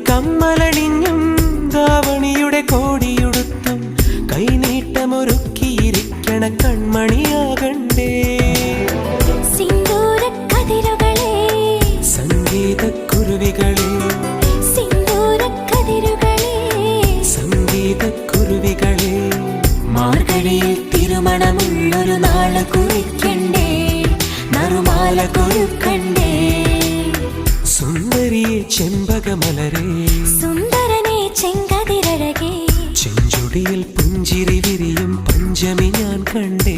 കമ്മലണിഞ്ഞും ധാവണിയുടെ കോടിയുടുത്തും കൈനീട്ടമൊരുക്കിയിരിക്കണ കൺമണിയാകണ്ടേ. സിന്ദൂരക്കതിരുകളെ സംഗീതക്കുരുവികളെ സിന്ദൂരക്കതിരുകളെ സംഗീതക്കുരുവികളെ മാർഗഴിയിൽ തിരുമണമുള്ളൊരു നാള് കുറിക്കണ്ടേ, നറുമാല കൊരുക്കണ്ടേ. സുന്ദരിയെ ചെമ്പകമലരെ സുന്ദരനെ ചെങ്കതിരഴകേ ചെഞ്ചുടിയിൽ പുഞ്ചിരി വിരിയും പഞ്ചമി ഞാൻ കണ്ടേ.